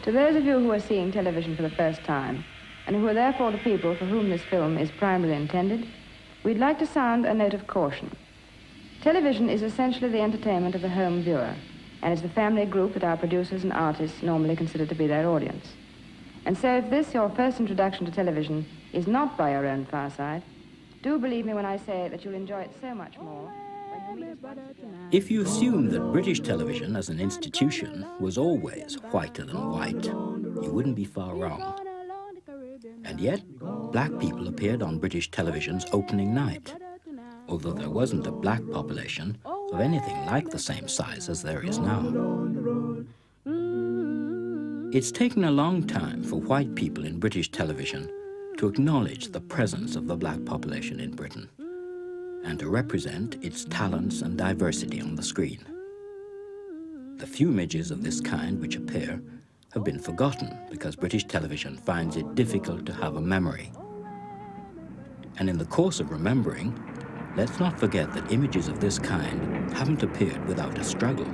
To those of you who are seeing television for the first time, and who are therefore the people for whom this film is primarily intended, we'd like to sound a note of caution. Television is essentially the entertainment of the home viewer, and is the family group that our producers and artists normally consider to be their audience. And so if this, your first introduction to television, is not by your own fireside, do believe me when I say that you'll enjoy it so much more when you meet us once again. If you assume that British television as an institution was always whiter than white, you wouldn't be far wrong. And yet, black people appeared on British television's opening night, although there wasn't a black population of anything like the same size as there is now. It's taken a long time for white people in British television to acknowledge the presence of the black population in Britain and to represent its talents and diversity on the screen. The few images of this kind which appear have been forgotten because British television finds it difficult to have a memory. And in the course of remembering, let's not forget that images of this kind haven't appeared without a struggle.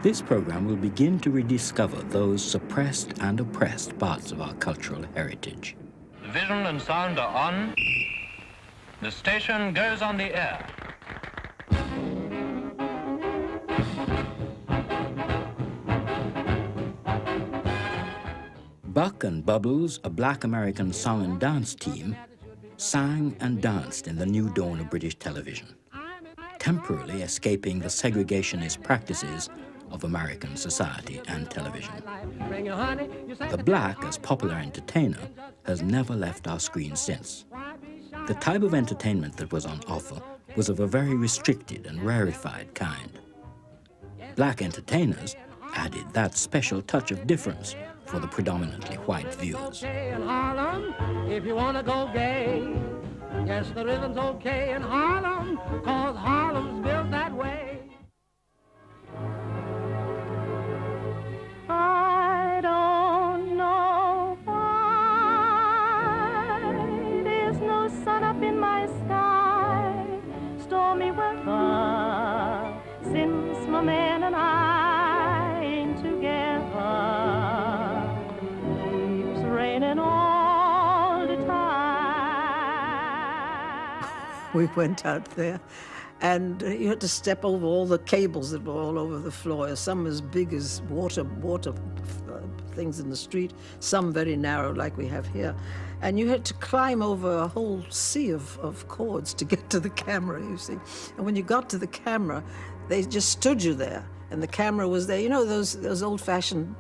This program will begin to rediscover those suppressed and oppressed parts of our cultural heritage. The vision and sound are on. The station goes on the air. Buck and Bubbles, a black American song and dance team, sang and danced in the new dawn of British television, temporarily escaping the segregationist practices of American society and television. The black, as popular entertainer, has never left our screens since. The type of entertainment that was on offer was of a very restricted and rarefied kind. Black entertainers added that special touch of difference for the predominantly white viewers. In Harlem, if you want to go gay. Yes, the rhythm's okay in Harlem, 'cause Harlem's built that way. I don't know why there's no sun up in my sky. Stormy weather since my man and I ain't together. Keeps raining all the time. We went out there, and you had to step over all the cables that were all over the floor, some as big as water things in the street, some very narrow like we have here. And you had to climb over a whole sea of cords to get to the camera, you see. And when you got to the camera, they just stood you there, and the camera was there. You know those old-fashioned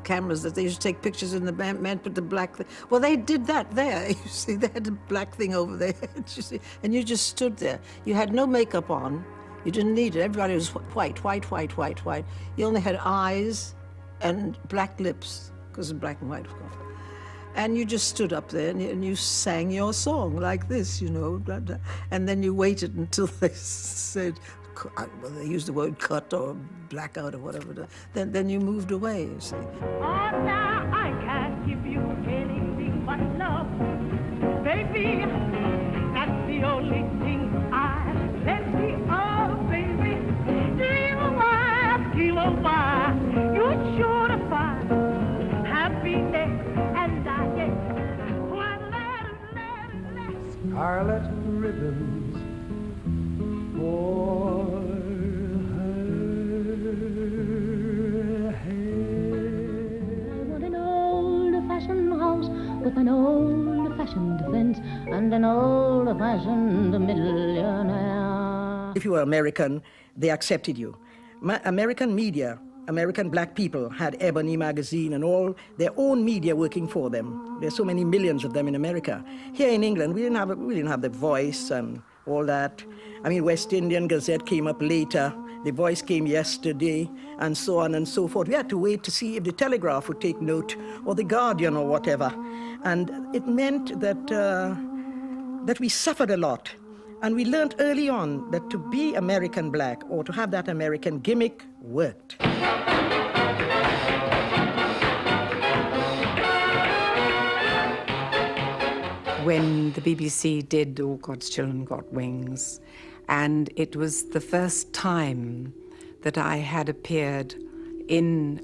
cameras that they used to take pictures in the man put the black thing. Well, they did that there, you see. They had the black thing over their head, you see. And you just stood there. You had no makeup on. You didn't need it. Everybody was white. You only had eyes and black lips, because it's black and white, of course. And you just stood up there and you sang your song like this, you know. Blah, blah. And then you waited until they said, well, they used the word cut or blackout or whatever. Then you moved away, you see. Oh, now I can't give you anything but love. Baby, that's the only thing I let me oh, baby. You know why you're sure to find happiness and I get one Scarlet ribbons for her hair. I want an old-fashioned house with an old-fashioned fence and an old-fashioned millionaire. If you were American, they accepted you. American media, American black people had Ebony magazine and all their own media working for them. There's so many millions of them in America. Here in England, we didn't have The Voice and all that. I mean, West Indian Gazette came up later. The Voice came yesterday, and so on and so forth. We had to wait to see if the Telegraph would take note, or the Guardian, or whatever. And it meant that that we suffered a lot. And we learned early on that to be American black, or to have that American gimmick, worked. When the BBC did All God's Children Got Wings, and it was the first time that I had appeared in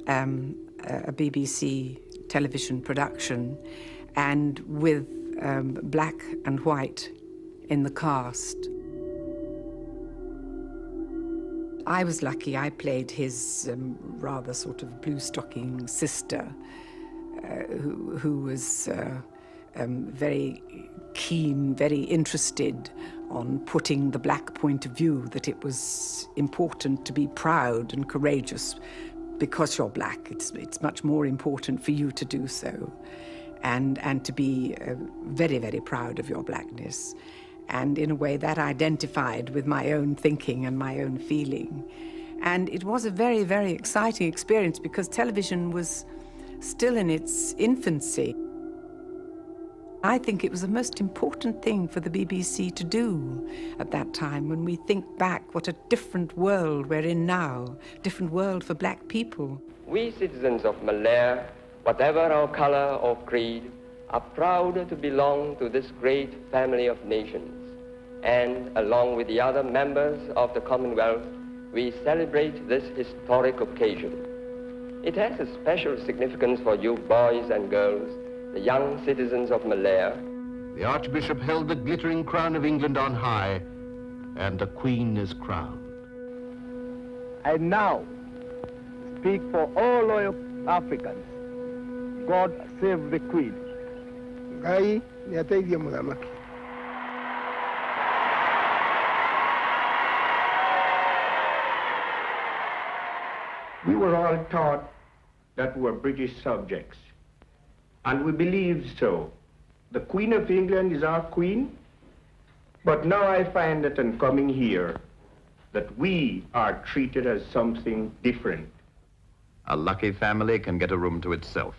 a BBC television production, and with black and white in the cast. I was lucky. I played his rather sort of blue-stocking sister, who was very keen, very interested on putting the black point of view, that it was important to be proud and courageous because you're black. It's much more important for you to do so, and to be very, very proud of your blackness. And in a way that identified with my own thinking and my own feeling. And it was a very, very exciting experience because television was still in its infancy. I think it was the most important thing for the BBC to do at that time. When we think back, what a different world we're in now, different world for black people. We citizens of Malaya, whatever our color or creed, are proud to belong to this great family of nations. And along with the other members of the Commonwealth, we celebrate this historic occasion. It has a special significance for you boys and girls, the young citizens of Malaya. The Archbishop held the glittering crown of England on high, and the Queen is crowned. I now speak for all loyal Africans. God save the Queen. We were all taught that we were British subjects, and we believed so. The Queen of England is our queen, but now I find that in coming here, that we are treated as something different. A lucky family can get a room to itself.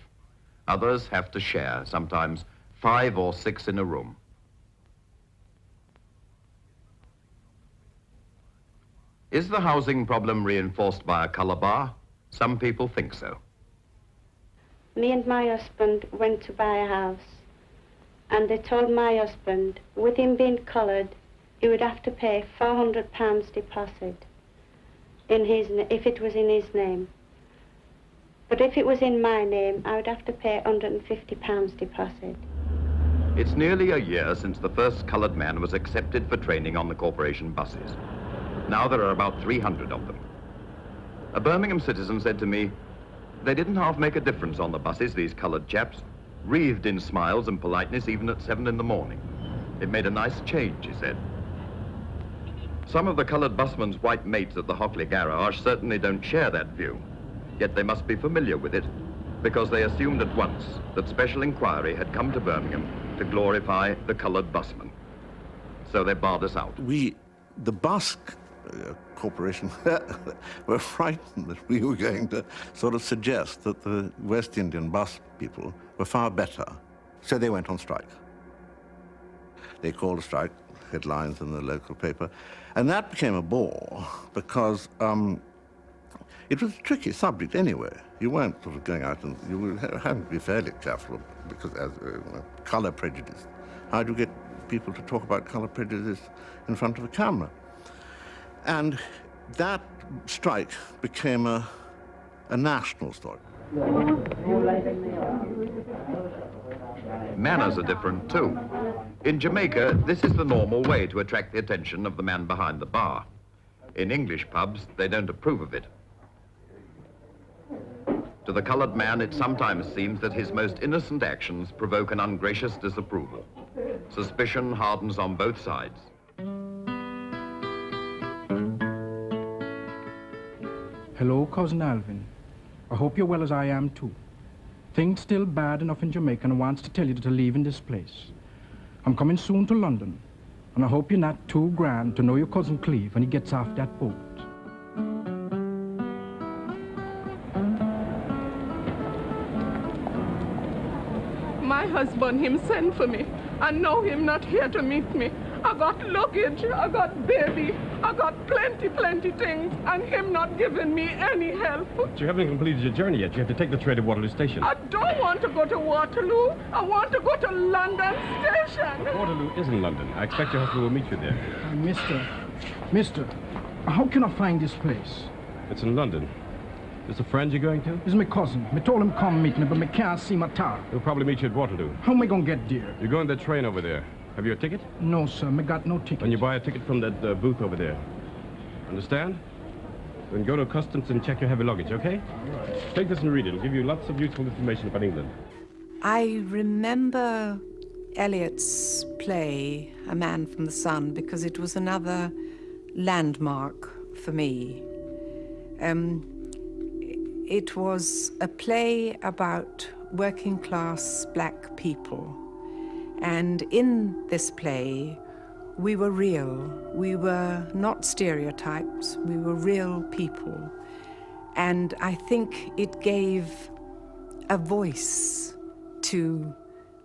Others have to share, sometimes 5 or 6 in a room. Is the housing problem reinforced by a colour bar? Some people think so. Me and my husband went to buy a house, and they told my husband, with him being coloured, he would have to pay £400 deposit if it was in his name. But if it was in my name, I would have to pay £150 deposit. It's nearly a year since the first coloured man was accepted for training on the corporation buses. Now there are about 300 of them. A Birmingham citizen said to me, they didn't half make a difference on the buses, these coloured chaps, wreathed in smiles and politeness even at 7 in the morning. It made a nice change, he said. Some of the coloured busmen's white mates at the Hockley garage certainly don't share that view, yet they must be familiar with it, because they assumed at once that special inquiry had come to Birmingham to glorify the coloured busman. So they barred us out. The bus corporation were frightened that we were going to sort of suggest that the West Indian bus people were far better. So they went on strike. They called a strike, headlines in the local paper, and that became a bore because it was a tricky subject anyway. You weren't sort of going out and you had to be fairly careful because as colour prejudice. How do you get people to talk about colour prejudice in front of a camera? And that strike became a national story. Manners are different too. In Jamaica, this is the normal way to attract the attention of the man behind the bar. In English pubs, they don't approve of it. To the coloured man, it sometimes seems that his most innocent actions provoke an ungracious disapproval. Suspicion hardens on both sides. Hello, Cousin Alvin. I hope you're well as I am too. Things still bad enough in Jamaica, and I wants to tell you that I'm leaving this place. I'm coming soon to London, and I hope you're not too grand to know your cousin Cleve when he gets off that boat. My husband, him sent for me, and now him not here to meet me. I got luggage, I got baby, I got plenty things, and him not giving me any help. But you haven't completed your journey yet. You have to take the train to Waterloo Station. I don't want to go to Waterloo. I want to go to London Station. Waterloo is in London. I expect your husband will meet you there. Mister, how can I find this place? It's in London. This a friend you're going to? This is my cousin. Me told him come meet me, but me can't see my tar. He'll probably meet you at Waterloo. How am I gonna get there? You're going to the train over there. Have you a ticket? No, sir. Me got no ticket. Then you buy a ticket from that booth over there. Understand? Then go to customs and check your heavy luggage, okay? All right. Take this and read it. It'll give you lots of useful information about England. I remember Eliot's play, A Man from the Sun, because it was another landmark for me. It was a play about working class black people. And in this play, we were real. We were not stereotypes. We were real people. And I think it gave a voice to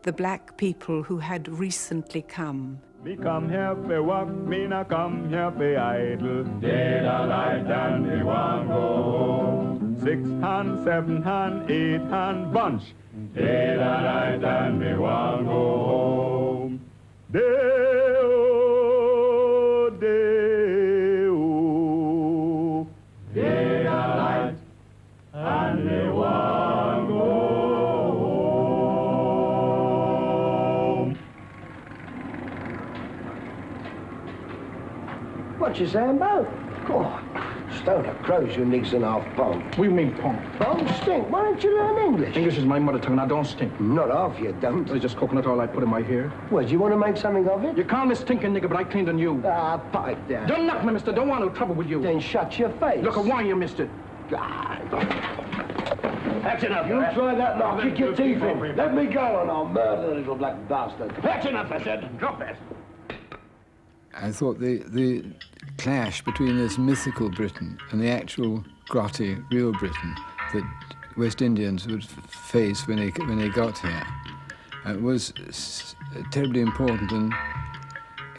the black people who had recently come. Me come here for work, me not come here for idle. Day the light and me want go home. 6 hand, 7 hand, 8 hand bunch. Day the light and me want go home. Day-o, day-o. Day the light and me want go home. What you saying about? God, stone of crows, you Nixon half punk. What do you mean, punk? Punk stink. Why don't you learn English? English is my mother tongue and I don't stink. Not half you don't. It's just coconut oil I put in my hair. Well, do you want to make something of it? You call me stinking nigger, but I cleaned on you. Ah, pipe down. Don't knock me, mister. Don't want no trouble with you. Then shut your face. Look, I warn you, mister. That's enough. You try that now. Kick your teeth in. Let me go and I'll murder the little black bastard. That's enough, I said. Drop that. I thought the clash between this mythical Britain and the actual grotty, real Britain that West Indians would face when they got here was a terribly important and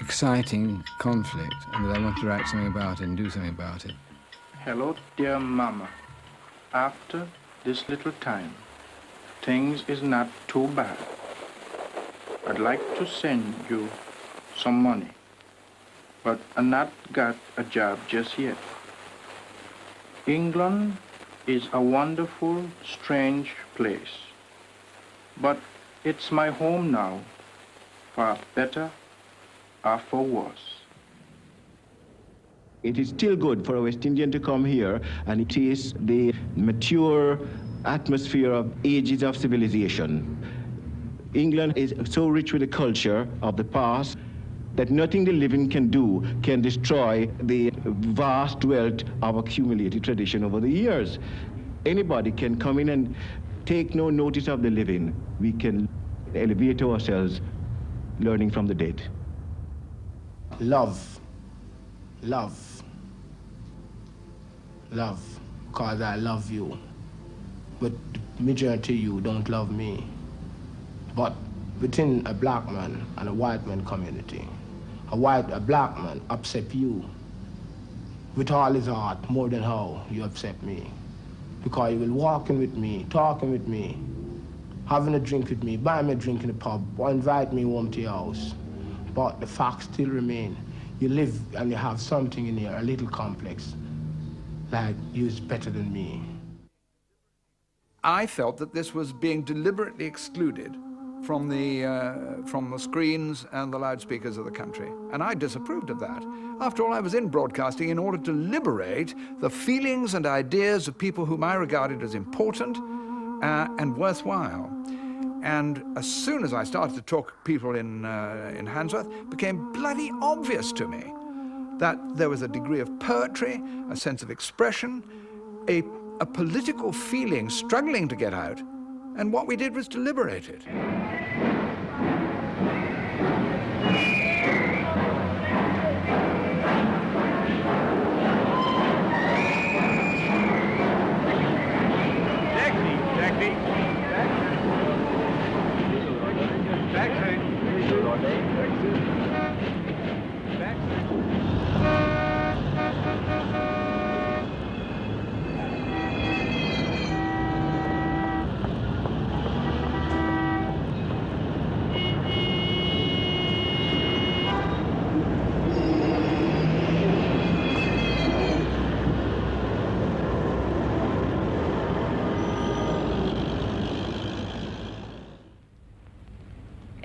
exciting conflict, and that I wanted to write something about it and do something about it. Hello, dear Mama. After this little time, things is not too bad. I'd like to send you some money, but I not got a job just yet. England is a wonderful, strange place, but it's my home now, for better or for worse. It is still good for a West Indian to come here and taste the mature atmosphere of ages of civilization. England is so rich with the culture of the past that nothing the living can do can destroy the vast wealth of accumulated tradition over the years. Anybody can come in and take no notice of the living. We can elevate ourselves learning from the dead. Love. Love. Love. Because I love you. But the majority of you don't love me. But within a black man and a white man community, a black man accept you with all his heart more than how you accept me. Because you will walking with me, talking with me, having a drink with me, buy me a drink in the pub, or invite me home to your house. But the facts still remain. You live and you have something in here, a little complex, like you're better than me. I felt that this was being deliberately excluded from the screens and the loudspeakers of the country. And I disapproved of that. After all, I was in broadcasting in order to liberate the feelings and ideas of people whom I regarded as important and worthwhile. And as soon as I started to talk to people in Handsworth, it became bloody obvious to me that there was a degree of poetry, a sense of expression, a political feeling struggling to get out, and what we did was to liberate it.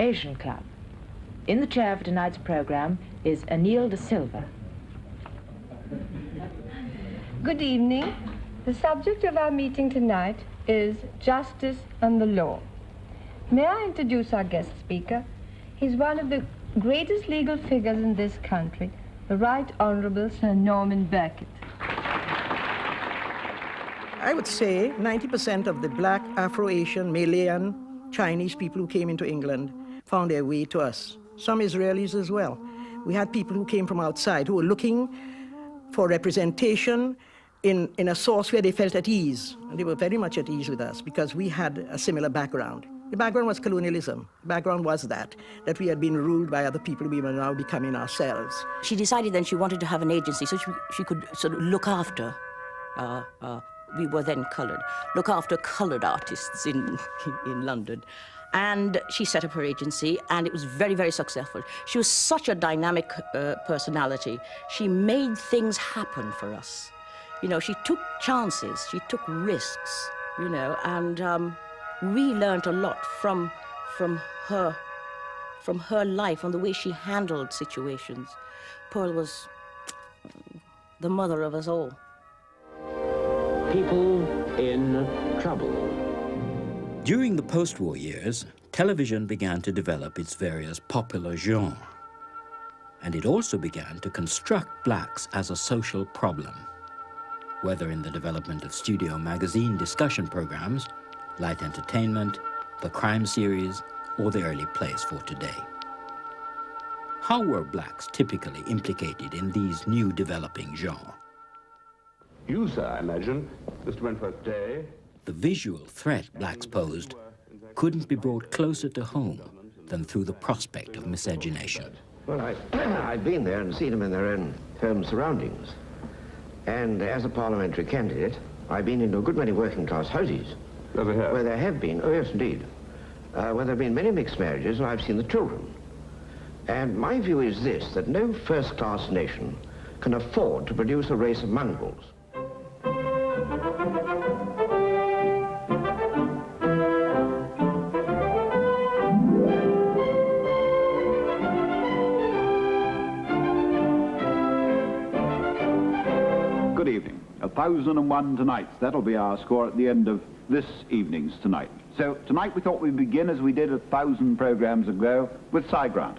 Afro-Asian Club. In the chair for tonight's program is Anil De Silva. Good evening. The subject of our meeting tonight is justice and the law. May I introduce our guest speaker? He's one of the greatest legal figures in this country, the Right Honorable Sir Norman Burkitt. I would say 90% of the black, Afro-Asian, Malayan, Chinese people who came into England found their way to us. Some Israelis as well. We had people who came from outside who were looking for representation in a source where they felt at ease. And they were very much at ease with us because we had a similar background. The background was colonialism. The background was that we had been ruled by other people we were now becoming ourselves. She decided then she wanted to have an agency so she could sort of look after, we were then coloured, look after coloured artists in London. And she set up her agency, and it was very, very successful. She was such a dynamic personality. She made things happen for us. You know, she took chances, she took risks, you know, and we learned a lot from her life, and the way she handled situations. Pearl was the mother of us all. People in trouble. During the post-war years, television began to develop its various popular genres, and it also began to construct blacks as a social problem, whether in the development of studio magazine discussion programs, light entertainment, the crime series, or the early plays for today. How were blacks typically implicated in these new developing genres? You, sir, I imagine, Mr. Wentworth Day. The visual threat blacks posed couldn't be brought closer to home than through the prospect of miscegenation. Well, I've been there and seen them in their own home surroundings. And as a parliamentary candidate, I've been into a good many working-class houses. Where there have been, oh yes, indeed, where there have been many mixed marriages, and I've seen the children. And my view is this, that no first-class nation can afford to produce a race of mongrels. Good evening. 1,001 tonight. That'll be our score at the end of this evening's Tonight. So tonight we thought we'd begin as we did 1,000 programs ago with Cy Grant.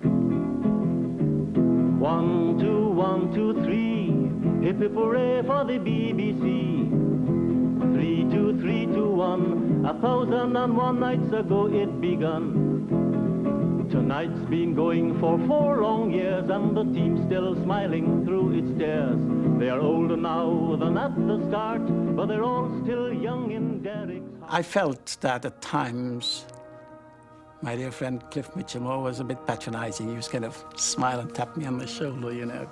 1, 2, 1, 2, 3. Hip hip hooray for the BBC. 3, 2, 3, 2, 1. 1,001 nights ago it begun. Tonight's been going for 4 long years, and the team's still smiling through its dares. They are older now than at the start, but they're all still young in Derek's heart. I felt that at times my dear friend Cliff Mitchell was a bit patronizing. He was kind of smile and tap me on the shoulder, you know.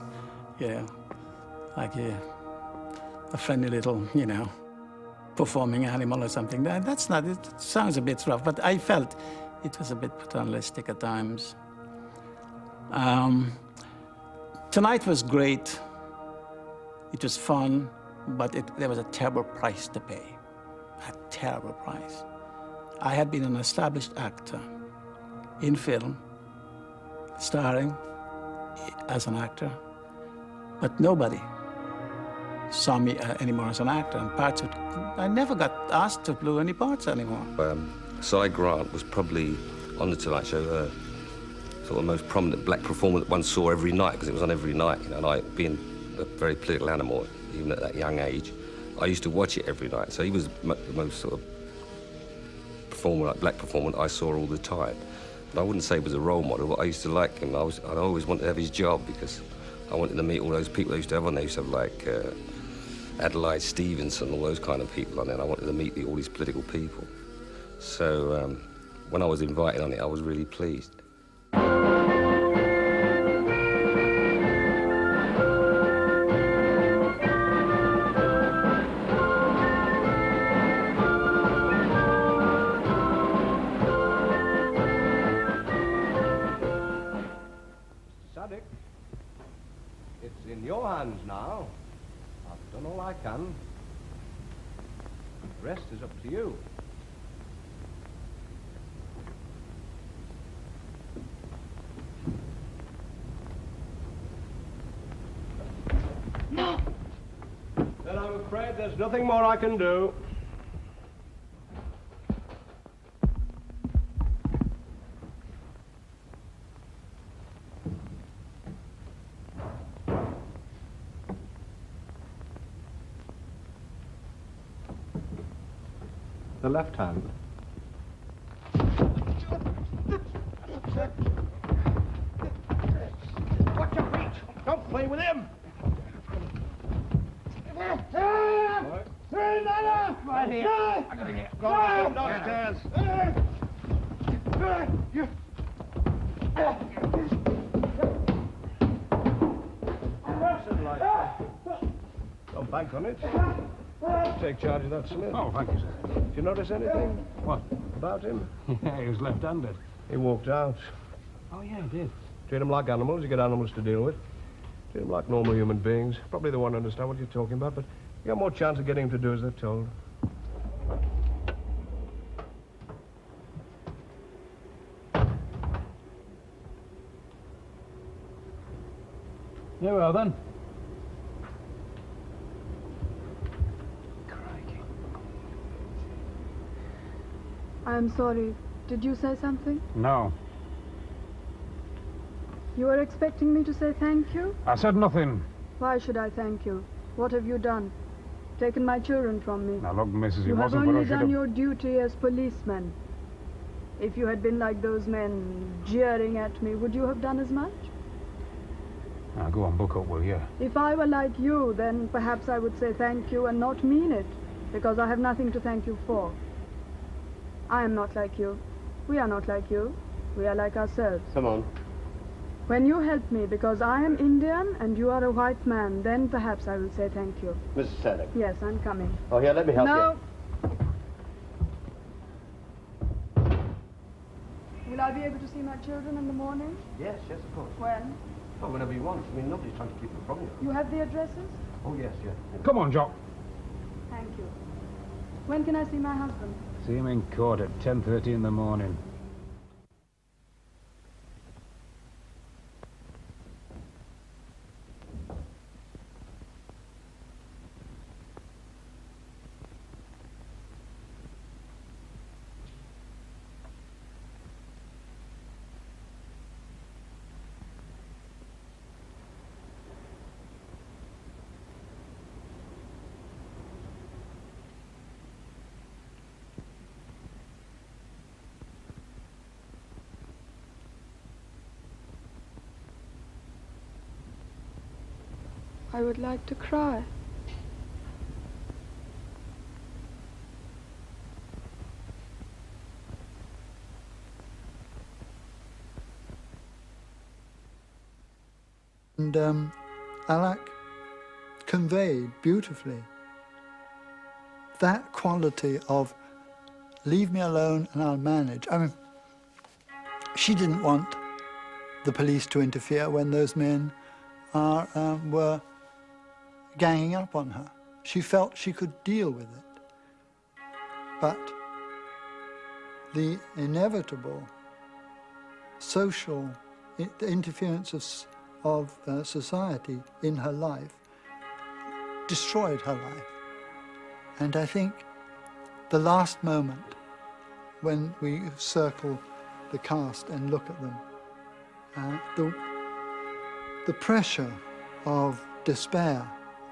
Yeah, like a friendly little, you know, performing animal or something. That's not, it sounds a bit rough, but I felt it was a bit paternalistic at times. Tonight was great. It was fun, but there was a terrible price to pay. A terrible price. I had been an established actor in film, starring as an actor, but nobody saw me anymore as an actor. And I never got asked to play any parts anymore. Cy Grant was probably on the Tonight Show sort of the most prominent black performer that one saw every night, because it was on every night, you know, and I, being a very political animal, even at that young age, I used to watch it every night. So he was the most sort of performer, like black performer I saw all the time. But I wouldn't say he was a role model, but I used to like him. I'd always wanted to have his job because I wanted to meet all those people they used to have on there. They used to have like Adelaide Stevenson, all those kind of people on there, and I wanted to meet all these political people. So when I was invited on it, I was really pleased. Sadek, it's in your hands now. I've done all I can. The rest is up to you. afraid there's nothing more I can do. The left hand. Watch your feet! Don't play with him! Right here. I gotta get. Go on, downstairs. Don't bank on it. Take charge of that, Smith. Oh, thank you, sir. Did you notice anything? What? About him? Yeah, he was left-handed. He walked out. Oh, yeah, he did. Treat them like animals. You get animals to deal with. Treat them like normal human beings. Probably they won't understand what you're talking about, but you got more chance of getting them to do as they're told. Yeah, well then. I'm sorry. Did you say something? No. You were expecting me to say thank you? I said nothing. Why should I thank you? What have you done? Taken my children from me. Now look, Mrs. You it have wasn't what I only should done have... your duty as policemen. If you had been like those men jeering at me, would you have done as much? Now go on, book up, will you? If I were like you, then perhaps I would say thank you and not mean it, because I have nothing to thank you for. I am not like you. We are not like you. We are like ourselves. Come on. When you help me because I am Indian and you are a white man, then perhaps I will say thank you. Mrs. Sadek. Yes, I'm coming. Oh, here, let me help you. No. Will I be able to see my children in the morning? Yes, yes, of course. When? Oh, whenever you want. I mean, nobody's trying to keep them from you. You have the addresses? Oh, yes, yes. Come on, Jock. Thank you. When can I see my husband? See him in court at 10:30 in the morning. I would like to cry. And Alak conveyed beautifully that quality of leave me alone and I'll manage. I mean, she didn't want the police to interfere when those men were ganging up on her. She felt she could deal with it. But the inevitable social interference of society in her life destroyed her life. And I think the last moment when we circle the cast and look at them, the pressure of despair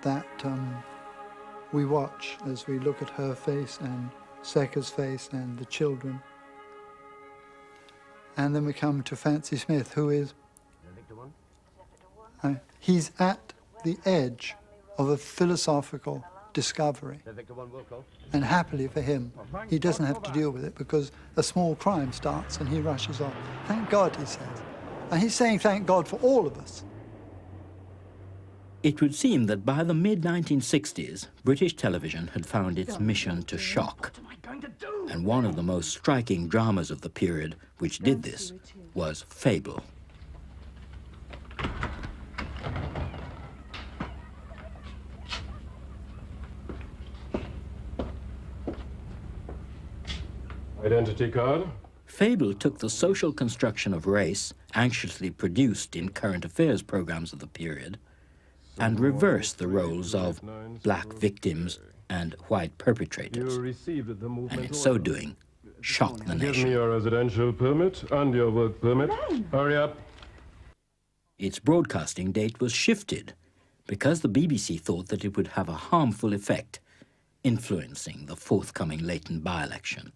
that we watch as we look at her face and Seka's face and the children. And then we come to Fancy Smith, who is, he's at the edge of a philosophical discovery. And happily for him, he doesn't have to deal with it because a small crime starts and he rushes off. Thank God, he says. And he's saying thank God for all of us. It would seem that by the mid-1960s, British television had found its mission to shock. And one of the most striking dramas of the period which did this was Fable. Identity card? Fable took the social construction of race, anxiously produced in current affairs programs of the period, and reverse the roles of black victims and white perpetrators, and in so doing, shock the nation. Give me your residential permit and your work permit. Hurry up. Its broadcasting date was shifted because the BBC thought that it would have a harmful effect, influencing the forthcoming Leighton by-election.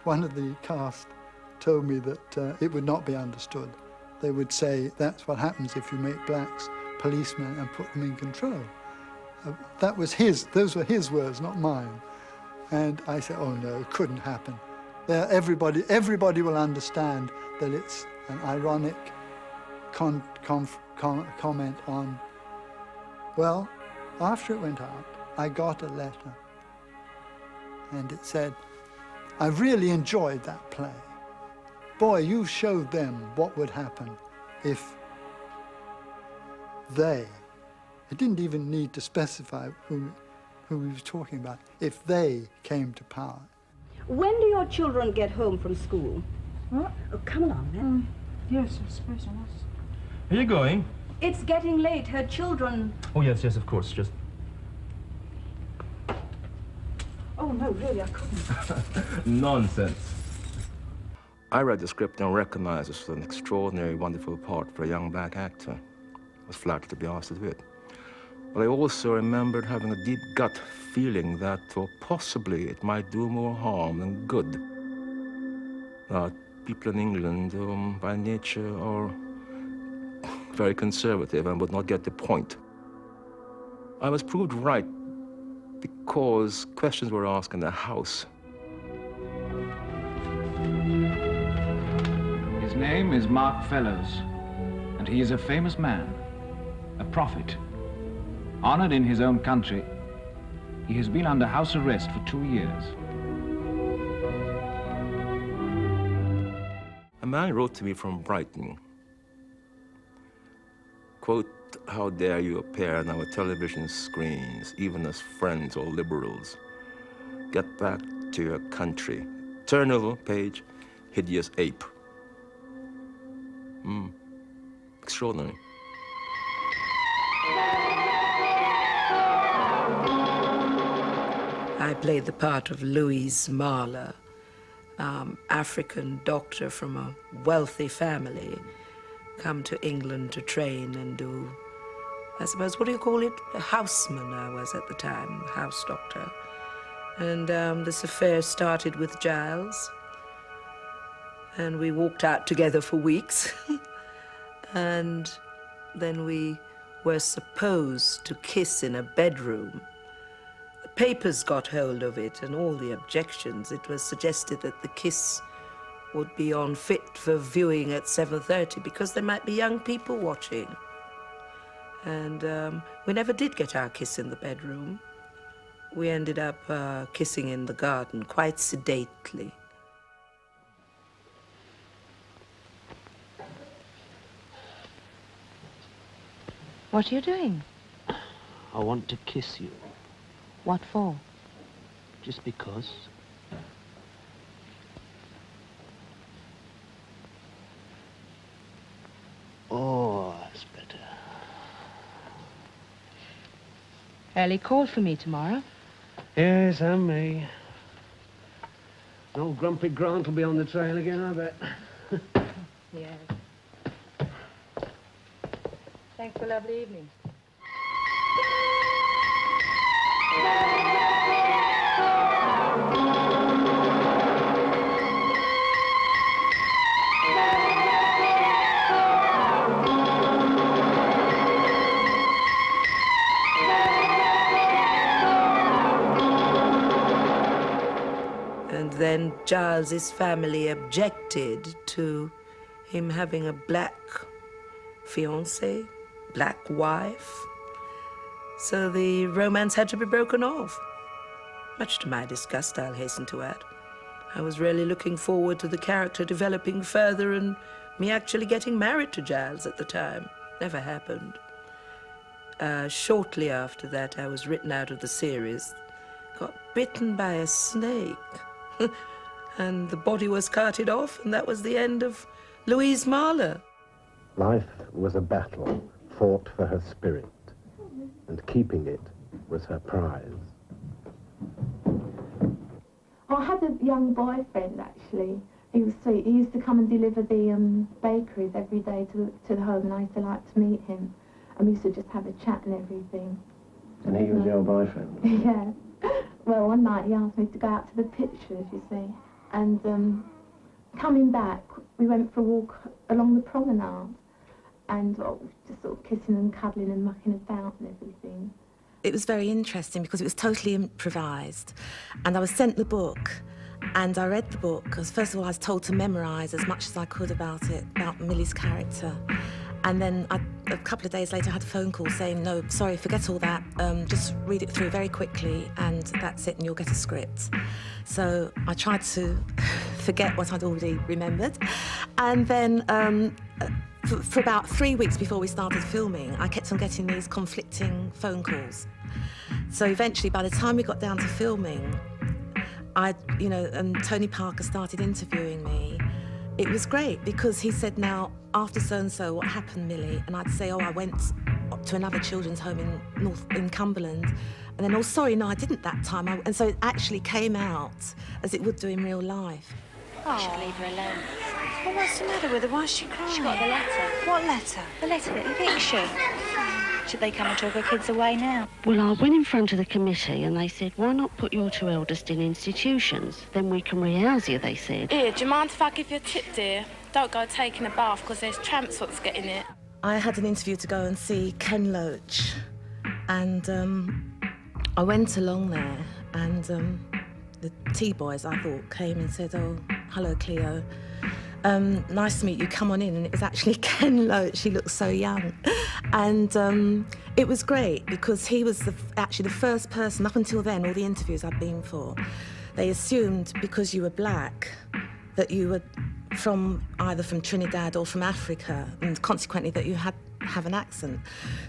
One of the cast told me that it would not be understood. They would say, that's what happens if you make blacks policemen and put them in control. Those were his words, not mine. And I said, oh no, it couldn't happen. Everybody will understand that it's an ironic comment on, well, after it went out, I got a letter. And it said, I really enjoyed that play. Boy, you showed them what would happen if they, it didn't even need to specify who he was talking about, if they came to power. When do your children get home from school? What? Oh, come along then. Yes, I suppose I must. Are you going? It's getting late. Her children... Oh, yes, of course, just... Oh, no, really, I couldn't. Nonsense. I read the script and recognized it as an extraordinary, wonderful part for a young black actor. I was flattered to be asked to do it. But I also remembered having a deep gut feeling that, or possibly, it might do more harm than good. People in England, by nature, are very conservative and would not get the point. I was proved right because questions were asked in the House. His name is Mark Fellows, and he is a famous man, a prophet. Honored in his own country, he has been under house arrest for 2 years. A man wrote to me from Brighton, quote, how dare you appear on our television screens, even as friends or liberals. Get back to your country. Turn over page, hideous ape. Extraordinary. I played the part of Louise Marler, African doctor from a wealthy family, come to England to train and do, I suppose, what do you call it? A houseman I was at the time, house doctor. And this affair started with Giles, and we walked out together for weeks. And then we were supposed to kiss in a bedroom. The papers got hold of it and all the objections. It was suggested that the kiss would be unfit for viewing at 7:30 because there might be young people watching. And we never did get our kiss in the bedroom. We ended up kissing in the garden, quite sedately. What are you doing? I want to kiss you. What for? Just because. Oh, that's better. Ellie called for me tomorrow. Yes, and me. Old Grumpy Grant will be on the trail again, I bet. Yes. Thanks for a lovely evening. And then Giles's family objected to him having a black fiancée, black wife. So the romance had to be broken off. Much to my disgust, I'll hasten to add. I was really looking forward to the character developing further and me actually getting married to Giles at the time. Never happened. Shortly after that, I was written out of the series. Got bitten by a snake. And the body was carted off, and that was the end of Louise Marler. Life was a battle fought for her spirit, and keeping it was her prize. I had a young boyfriend, actually. He was sweet. He used to come and deliver the bakeries every day to the home, and I used to like to meet him. And we used to just have a chat and everything. And he was your boyfriend? Yeah. Well, one night he asked me to go out to the pictures, you see. And coming back, we went for a walk along the promenade. And just sort of kissing and cuddling and mucking about and everything. It was very interesting because it was totally improvised. And I was sent the book, and I read the book, because first of all I was told to memorise as much as I could about it, about Millie's character. And then a couple of days later I had a phone call saying, no, sorry, forget all that, just read it through very quickly and that's it and you'll get a script. So I tried to forget what I'd already remembered. And then for about 3 weeks before we started filming, I kept on getting these conflicting phone calls. So eventually, by the time we got down to filming, Tony Parker started interviewing me. It was great because he said, now, after so-and-so, what happened, Millie? And I'd say, oh, I went up to another children's home in Cumberland. And then, oh, sorry, no, I didn't that time. And so it actually came out as it would do in real life. I should leave her alone. Well, what's the matter with her? Why is she crying? She got the letter. What letter? The letter that eviction. Should they come and took her kids away now? Well, I went in front of the committee and they said, why not put your two eldest in institutions? Then we can rehouse you, they said. Here, do you mind if I give you a tip, dear? Don't go taking a bath because there's tramps what's getting it. I had an interview to go and see Ken Loach, and I went along there, and the T-boys, I thought, came and said, oh, hello, Cleo. Nice to meet you, come on in. And it was actually Ken Loach. He looked so young. And it was great because he was actually the first person, up until then, all the interviews I'd been for, they assumed because you were black that you were either from Trinidad or from Africa, and consequently that you have an accent.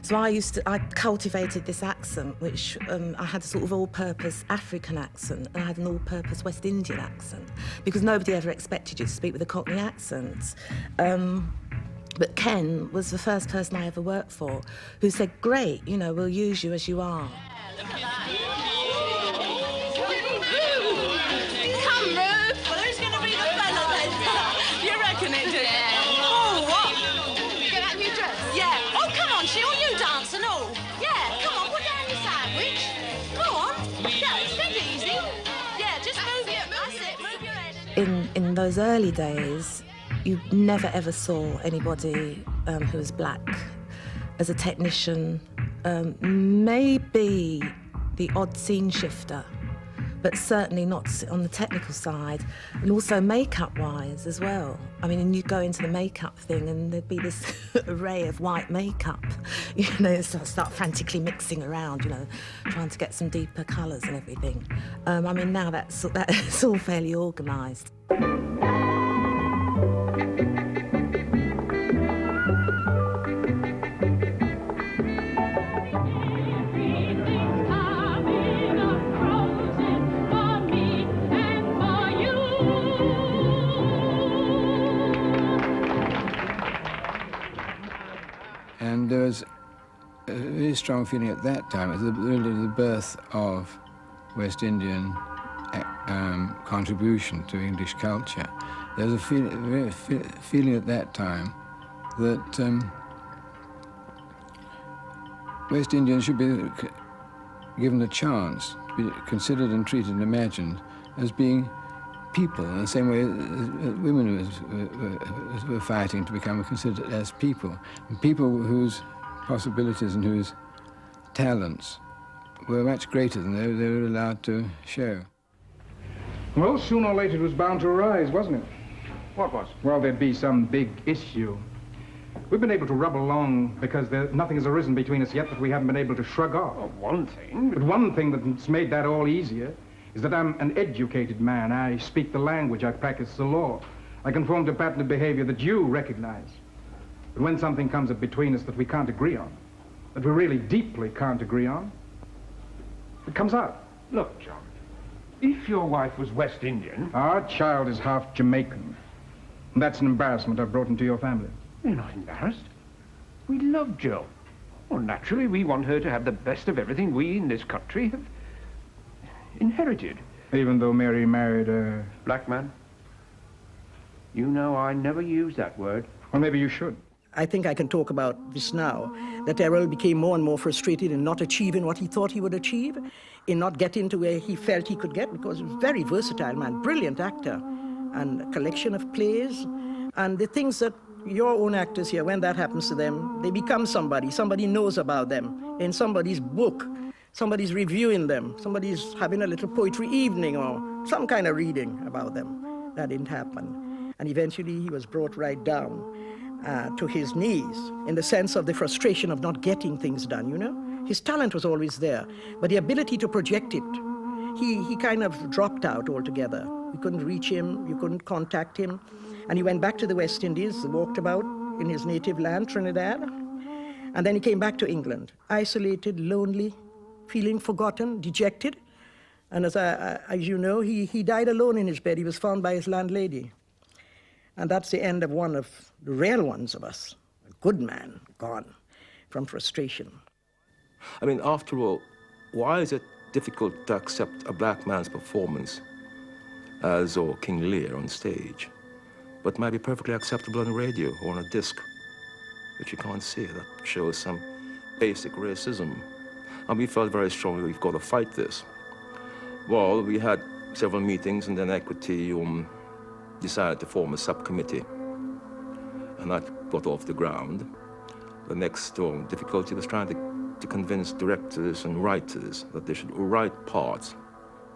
So I cultivated this accent, which I had a sort of all-purpose African accent, and I had an all-purpose West Indian accent, because nobody ever expected you to speak with a Cockney accent. But Ken was the first person I ever worked for who said, great, we'll use you as you are. In those early days, you never ever saw anybody who was black as a technician, maybe the odd scene shifter, but certainly not on the technical side, and also makeup-wise as well. I mean, and you go into the makeup thing and there'd be this array of white makeup, so I start frantically mixing around, trying to get some deeper colours and everything. I mean, now that's all fairly organised. And there was a very strong feeling at that time, it was really the birth of West Indian contribution to English culture. There was a feeling at that time that West Indians should be given a chance, be considered and treated and imagined as being people, in the same way women were fighting to become considered as people. And people whose possibilities and whose talents were much greater than they were allowed to show. Well, sooner or later it was bound to arise, wasn't it? What was? Well, there'd be some big issue. We've been able to rub along because nothing has arisen between us yet that we haven't been able to shrug off. Well, one thing. But one thing that's made that all easier is that I'm an educated man. I speak the language, I practice the law. I conform to a pattern of behavior that you recognize. But when something comes up between us that we can't agree on, that we really deeply can't agree on, it comes out. Look, John, if your wife was West Indian... Our child is half Jamaican. And that's an embarrassment I've brought into your family. You're not embarrassed. We love Joe. Well, naturally, we want her to have the best of everything we in this country have inherited. Even though Mary married a... Black man? You know I never use that word. Well, maybe you should. I think I can talk about this now, that Errol became more and more frustrated in not achieving what he thought he would achieve, in not getting to where he felt he could get, because he was a very versatile man, brilliant actor, and a collection of plays, and the things that your own actors here, when that happens to them, they become somebody knows about them, in somebody's book, somebody's reviewing them, somebody's having a little poetry evening or some kind of reading about them. That didn't happen. And eventually he was brought right down to his knees in the sense of the frustration of not getting things done, you know? His talent was always there, but the ability to project it, he kind of dropped out altogether. You couldn't reach him, you couldn't contact him. And he went back to the West Indies, walked about in his native land, Trinidad. And then he came back to England, isolated, lonely, feeling forgotten, dejected. And as you know, he died alone in his bed. He was found by his landlady. And that's the end of one of the rare ones of us, a good man gone from frustration. I mean, after all, why is it difficult to accept a black man's performance as King Lear on stage, but might be perfectly acceptable on the radio or on a disc, which you can't see? That shows some basic racism. And we felt very strongly we've got to fight this. Well, we had several meetings, and then Equity decided to form a subcommittee, and that got off the ground. The next difficulty was trying to convince directors and writers that they should write parts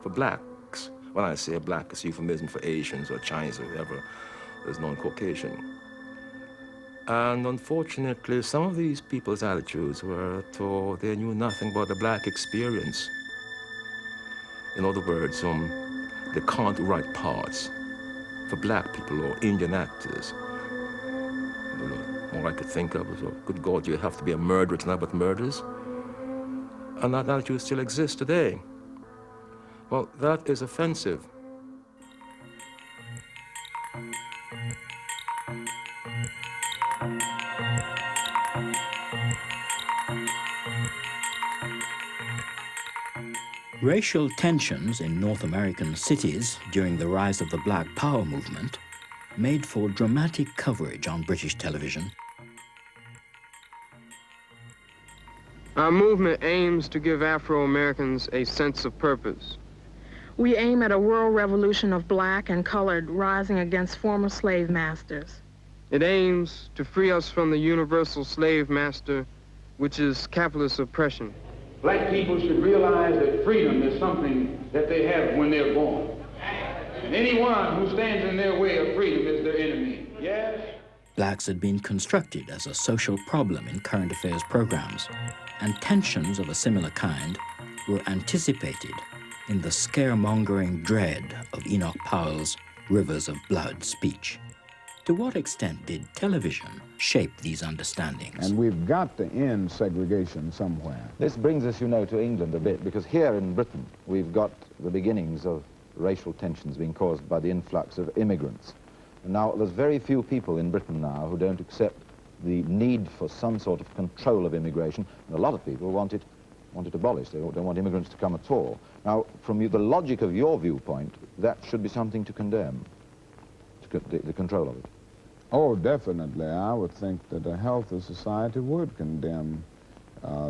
for blacks. When I say black, it's euphemism for Asians or Chinese or whoever is non-Caucasian. And unfortunately, some of these people's attitudes were that they knew nothing about the black experience. In other words, they can't write parts for black people or Indian actors. All I could think of was, oh, good God, you have to be a murderer to know about murders? And that attitude still exists today. Well, that is offensive. Racial tensions in North American cities during the rise of the Black Power movement made for dramatic coverage on British television. Our movement aims to give Afro-Americans a sense of purpose. We aim at a world revolution of black and colored rising against former slave masters. It aims to free us from the universal slave master, which is capitalist oppression. Black people should realize that freedom is something that they have when they're born. And anyone who stands in their way of freedom is their enemy. Yes? Blacks had been constructed as a social problem in current affairs programs, and tensions of a similar kind were anticipated in the scaremongering dread of Enoch Powell's Rivers of Blood speech. To what extent did television shape these understandings? And we've got to end segregation somewhere. This brings us, you know, to England a bit, because here in Britain, we've got the beginnings of racial tensions being caused by the influx of immigrants. And now, there's very few people in Britain now who don't accept the need for some sort of control of immigration, and a lot of people want it abolished. They don't want immigrants to come at all. Now, from the logic of your viewpoint, that should be something to condemn, the control of it. Oh, definitely. I would think that a healthy society would condemn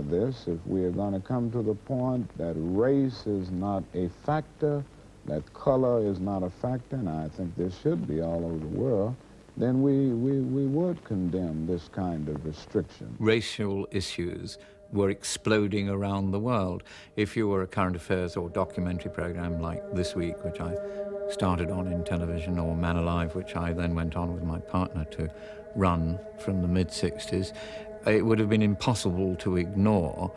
this if we are going to come to the point that race is not a factor, that color is not a factor, and I think this should be all over the world, then we would condemn this kind of restriction. Racial issues were exploding around the world. If you were a current affairs or documentary program like This Week, which I started on in television, or Man Alive, which I then went on with my partner to run from the mid-60s, it would have been impossible to ignore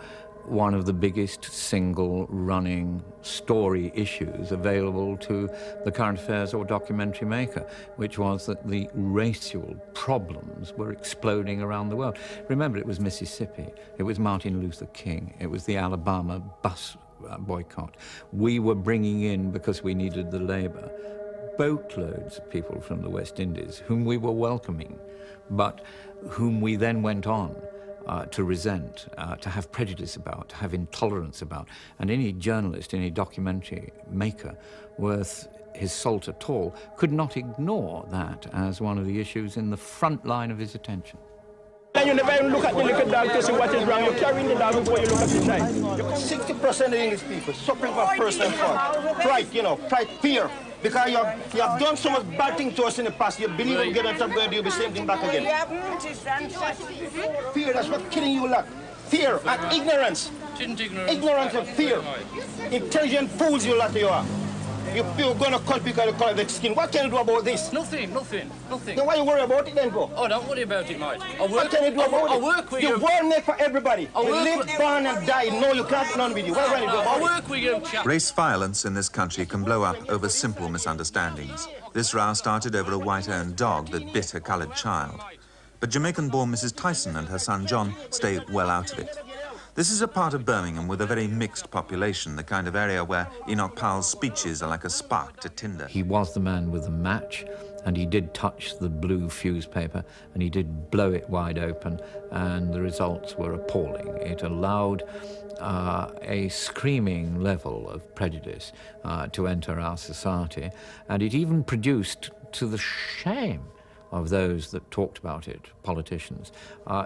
one of the biggest single running story issues available to the current affairs or documentary maker, which was that the racial problems were exploding around the world. Remember, it was Mississippi, it was Martin Luther King, it was the Alabama bus boycott. We were bringing in, because we needed the labor, boatloads of people from the West Indies whom we were welcoming, but whom we then went on to resent, to have prejudice about, to have intolerance about. And any journalist, any documentary maker worth his salt at all could not ignore that as one of the issues in the front line of his attention. And you never even look at the little dog to see what is wrong. You're carrying the dog before you look at the child. 60% of English people suffering from personal fault. Pride, you know, pride, fear. Because you have done so much bad things to us in the past, you believe you get on top and do the same thing back again. Fear, that's what's killing you a lot. Fear and ignorance. Ignorance and fear. Intelligent fools you lot you are. You're going to cut because of the color of the skin. What can you do about this? Nothing. Then why you worry about it then, bro? Oh, don't worry about it, mate. What can you do about it? I work with you. The world made for everybody. You live, born and die. No, you can't get on with you. What are you doing about it? I work with you, chap. Race violence in this country can blow up over simple misunderstandings. This row started over a white-owned dog that bit a coloured child. But Jamaican-born Mrs. Tyson and her son John stay well out of it. This is a part of Birmingham with a very mixed population, the kind of area where Enoch Powell's speeches are like a spark to tinder. He was the man with the match, and he did touch the blue fuse paper, and he did blow it wide open, and the results were appalling. It allowed a screaming level of prejudice to enter our society, and it even produced, to the shame of those that talked about it, politicians,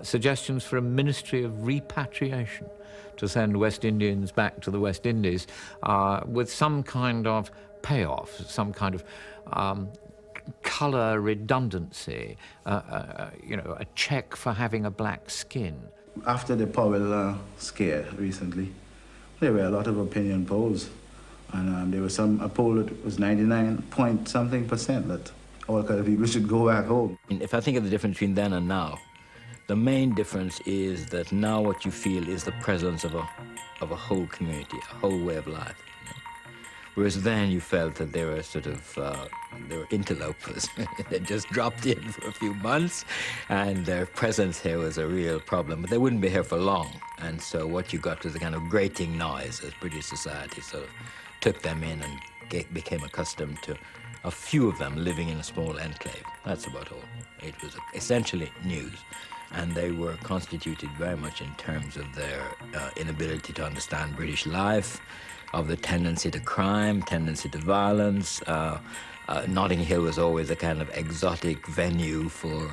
suggestions for a ministry of repatriation to send West Indians back to the West Indies with some kind of payoff, some kind of colour redundancy, you know, a check for having a black skin. After the Powell scare recently, there were a lot of opinion polls, and there was a poll that was 99-point-something% that all kind of people should go back home. If I think of the difference between then and now, the main difference is that now what you feel is the presence of a whole community, a whole way of life. You know? Whereas then you felt that they were sort of, they were interlopers. They just dropped in for a few months, and their presence here was a real problem. But they wouldn't be here for long, and so what you got was a kind of grating noise as British society sort of took them in and became accustomed to a few of them living in a small enclave. That's about all. It was essentially news, and they were constituted very much in terms of their inability to understand British life, of the tendency to crime, tendency to violence. Notting Hill was always a kind of exotic venue for,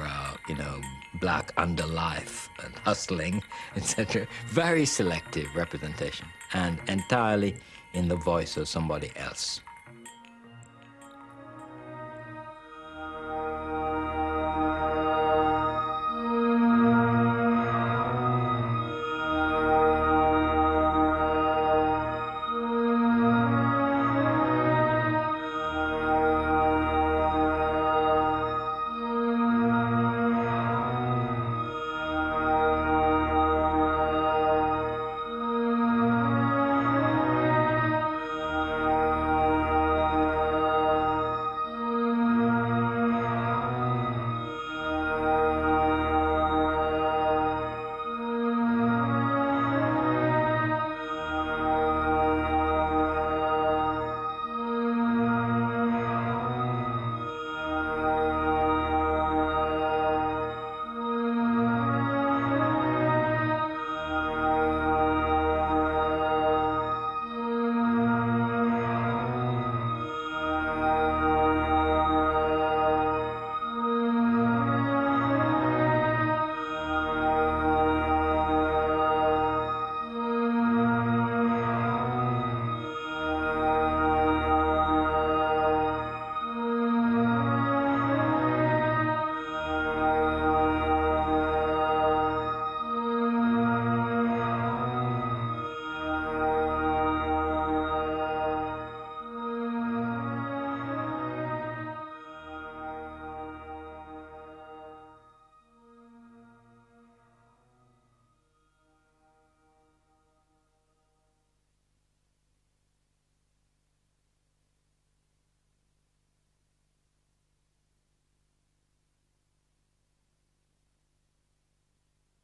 you know, black underlife and hustling, etc. Very selective representation, and entirely in the voice of somebody else.